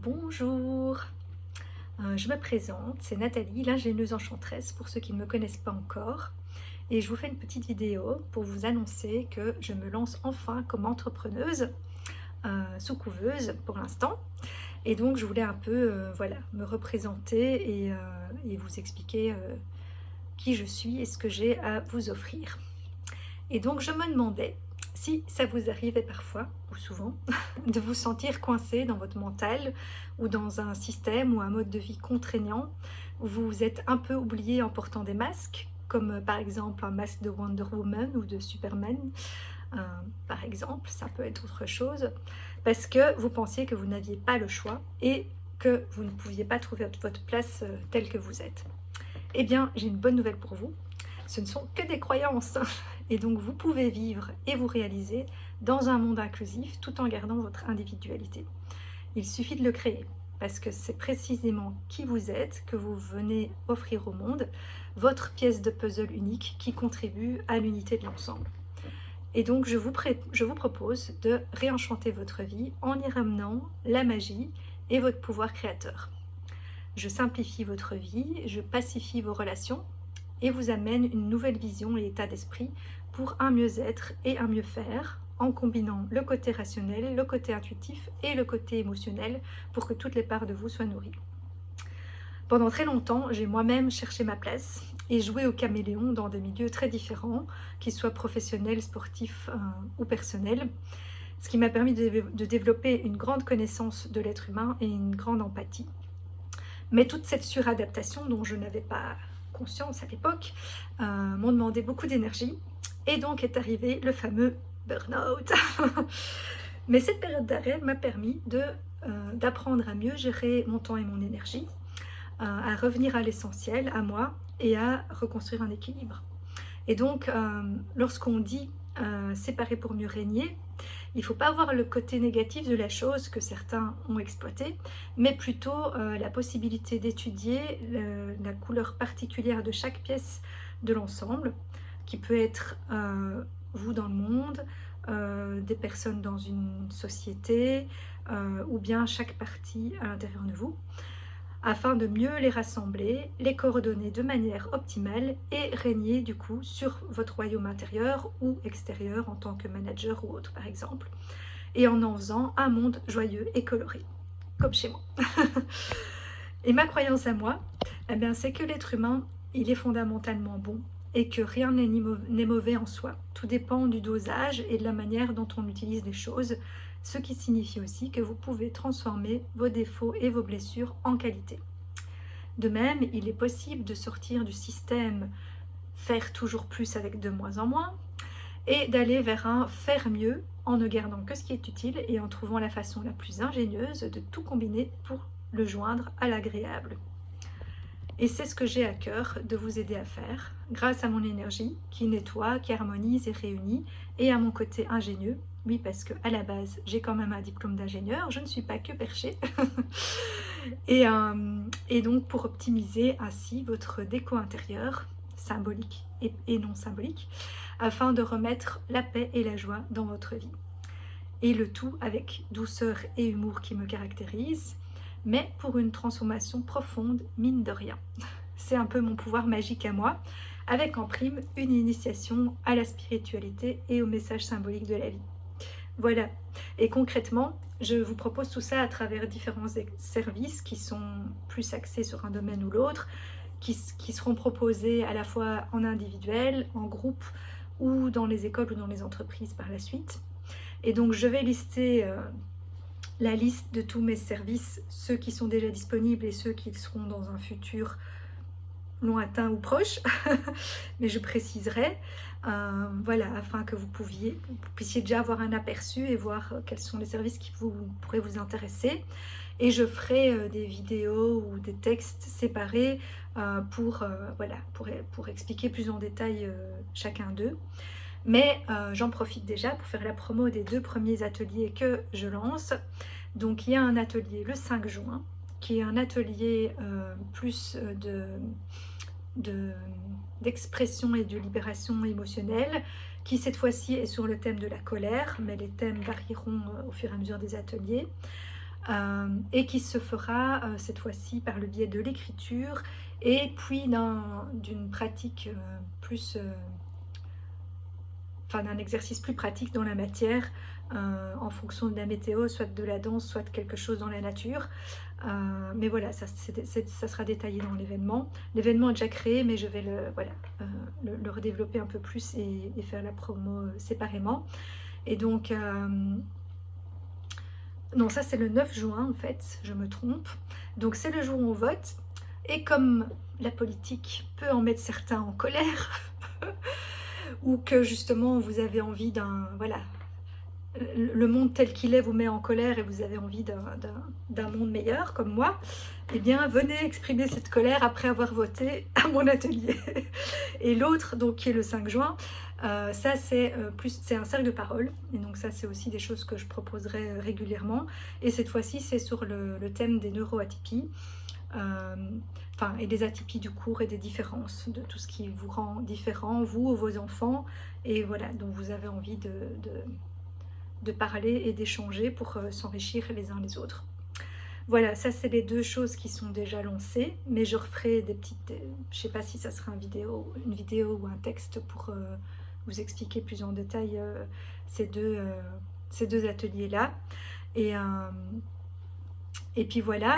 Bonjour, je me présente, c'est Nathalie, l'ingénieuse enchanteresse pour ceux qui ne me connaissent pas encore. Et je vous fais une petite vidéo pour vous annoncer que je me lance enfin comme entrepreneuse, sous couveuse pour l'instant. Et donc je voulais un peu voilà, me représenter et vous expliquer qui je suis et ce que j'ai à vous offrir. Et donc je me demandais si ça vous arrivait parfois, ou souvent, de vous sentir coincé dans votre mental ou dans un système ou un mode de vie contraignant, où vous vous êtes un peu oublié en portant des masques, comme par exemple un masque de Wonder Woman ou de Superman, par exemple, ça peut être autre chose, parce que vous pensiez que vous n'aviez pas le choix et que vous ne pouviez pas trouver votre place telle que vous êtes. Eh bien, j'ai une bonne nouvelle pour vous. Ce ne sont que des croyances. Et donc, vous pouvez vivre et vous réaliser dans un monde inclusif tout en gardant votre individualité. Il suffit de le créer parce que c'est précisément qui vous êtes que vous venez offrir au monde, votre pièce de puzzle unique qui contribue à l'unité de l'ensemble. Et donc, je vous propose de réenchanter votre vie en y ramenant la magie et votre pouvoir créateur. Je simplifie votre vie, je pacifie vos relations et vous amène une nouvelle vision et état d'esprit pour un mieux-être et un mieux-faire en combinant le côté rationnel, le côté intuitif et le côté émotionnel pour que toutes les parts de vous soient nourries. Pendant très longtemps, j'ai moi-même cherché ma place et joué au caméléon dans des milieux très différents, qu'ils soient professionnels, sportifs ou personnels, ce qui m'a permis de développer une grande connaissance de l'être humain et une grande empathie. Mais toute cette suradaptation dont je n'avais pas conscience à l'époque m'ont demandé beaucoup d'énergie et donc est arrivé le fameux burn-out. Mais cette période d'arrêt m'a permis d'apprendre à mieux gérer mon temps et mon énergie, à revenir à l'essentiel, à moi et à reconstruire un équilibre. Et donc lorsqu'on dit séparer pour mieux régner, il ne faut pas voir le côté négatif de la chose que certains ont exploité, mais plutôt la possibilité d'étudier la couleur particulière de chaque pièce de l'ensemble, qui peut être vous dans le monde, des personnes dans une société, ou bien chaque partie à l'intérieur de vous, afin de mieux les rassembler, les coordonner de manière optimale et régner du coup sur votre royaume intérieur ou extérieur en tant que manager ou autre par exemple, et en faisant un monde joyeux et coloré, comme chez moi. Et ma croyance à moi, eh bien, c'est que l'être humain, il est fondamentalement bon et que rien n'est mauvais en soi. Tout dépend du dosage et de la manière dont on utilise les choses, ce qui signifie aussi que vous pouvez transformer vos défauts et vos blessures en qualité. De même, il est possible de sortir du système faire toujours plus avec de moins en moins et d'aller vers un faire mieux en ne gardant que ce qui est utile et en trouvant la façon la plus ingénieuse de tout combiner pour le joindre à l'agréable. Et c'est ce que j'ai à cœur de vous aider à faire, grâce à mon énergie qui nettoie, qui harmonise et réunit, et à mon côté ingénieux. Oui, parce qu'à la base, j'ai quand même un diplôme d'ingénieur, je ne suis pas que perchée. et donc pour optimiser ainsi votre déco intérieure, symbolique et non symbolique, afin de remettre la paix et la joie dans votre vie. Et le tout avec douceur et humour qui me caractérisent, mais pour une transformation profonde, mine de rien. C'est un peu mon pouvoir magique à moi, avec en prime une initiation à la spiritualité et au message symbolique de la vie. Voilà, et concrètement, je vous propose tout ça à travers différents services qui sont plus axés sur un domaine ou l'autre, qui seront proposés à la fois en individuel, en groupe, ou dans les écoles ou dans les entreprises par la suite. Et donc je vais lister la liste de tous mes services, ceux qui sont déjà disponibles et ceux qui seront dans un futur lointain ou proche, mais je préciserai, voilà, afin que vous puissiez déjà avoir un aperçu et voir quels sont les services qui pourraient vous intéresser. Et je ferai des vidéos ou des textes séparés voilà, pour expliquer plus en détail chacun d'eux. Mais j'en profite déjà pour faire la promo des 2 premiers ateliers que je lance. Donc il y a un atelier le 5 juin, qui est un atelier plus d'expression et de libération émotionnelle, qui cette fois-ci est sur le thème de la colère, mais les thèmes varieront au fur et à mesure des ateliers. et qui se fera cette fois-ci par le biais de l'écriture et puis d'une pratique plus, enfin d'un exercice plus pratique dans la matière, en fonction de la météo, soit de la danse, soit de quelque chose dans la nature. Mais voilà, ça sera détaillé dans l'événement. L'événement est déjà créé, mais je vais voilà, le redévelopper un peu plus et faire la promo séparément. Et donc, non, ça c'est le 9 juin en fait, je me trompe. Donc c'est le jour où on vote. Et comme la politique peut en mettre certains en colère, ou que justement vous avez envie voilà, le monde tel qu'il est vous met en colère et vous avez envie d'un monde meilleur comme moi, eh bien venez exprimer cette colère après avoir voté à mon atelier. Et l'autre, donc qui est le 5 juin, ça c'est un cercle de parole, et donc ça c'est aussi des choses que je proposerai régulièrement, et cette fois-ci c'est sur le thème des neuroatypies, et des atypies du cours et des différences, de tout ce qui vous rend différent, vous ou vos enfants, et voilà, dont vous avez envie de parler et d'échanger pour s'enrichir les uns les autres. Voilà, ça c'est les deux choses qui sont déjà lancées, mais je referai des petites, je sais pas si ça sera une vidéo ou un texte pour vous expliquer plus en détail ces deux ateliers-là. Et puis voilà,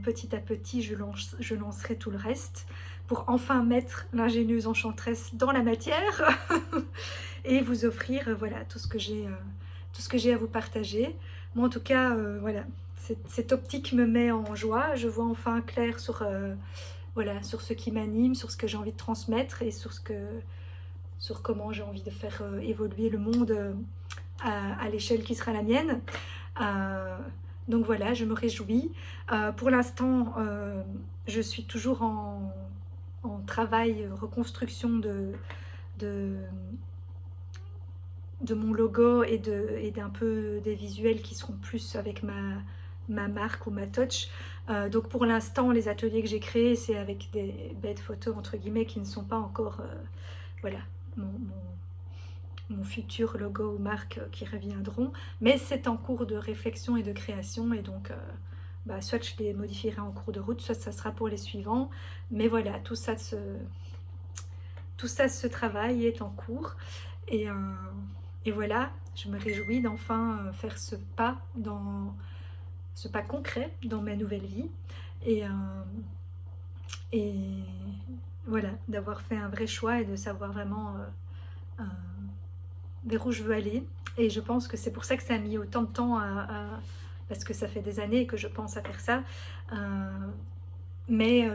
petit à petit je lancerai tout le reste pour enfin mettre l'ingénieuse enchanteresse dans la matière et vous offrir voilà tout ce que j'ai à vous partager. Moi en tout cas, voilà, cette optique me met en joie. Je vois enfin clair sur, voilà, sur ce qui m'anime, sur ce que j'ai envie de transmettre et sur comment j'ai envie de faire évoluer le monde à l'échelle qui sera la mienne. Donc voilà, je me réjouis. Pour l'instant, je suis toujours en travail, reconstruction de mon logo et d'un peu des visuels qui seront plus avec ma marque ou ma touch. Donc pour l'instant, les ateliers que j'ai créés, c'est avec des bêtes photos entre guillemets qui ne sont pas encore voilà, mon futur logo ou marque qui reviendront, mais c'est en cours de réflexion et de création, et donc soit je les modifierai en cours de route, soit ça sera pour les suivants, mais voilà, tout ça se travaille, est en cours, et voilà, je me réjouis d'enfin faire ce pas concret dans ma nouvelle vie, et voilà, d'avoir fait un vrai choix et de savoir vraiment vers où je veux aller. Et je pense que c'est pour ça que ça a mis autant de temps parce que ça fait des années que je pense à faire ça, mais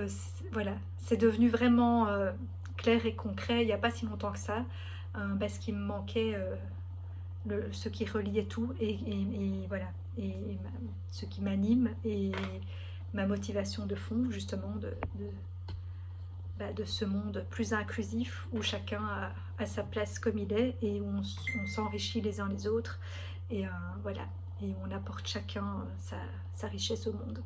voilà, c'est devenu vraiment clair et concret il n'y a pas si longtemps que ça, parce qu'il me manquait ce qui reliait tout, et voilà, et ce qui m'anime et ma motivation de fond justement de ce monde plus inclusif où chacun a sa place comme il est, et où on s'enrichit les uns les autres, et voilà, et on apporte chacun sa richesse au monde.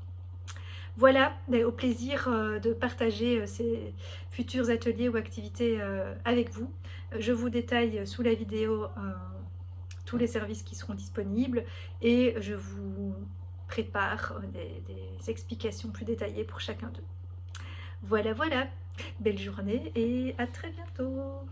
Voilà, au plaisir de partager ces futurs ateliers ou activités avec vous. Je vous détaille sous la vidéo tous les services qui seront disponibles, et je vous prépare des explications plus détaillées pour chacun d'eux. Voilà, voilà, belle journée et à très bientôt.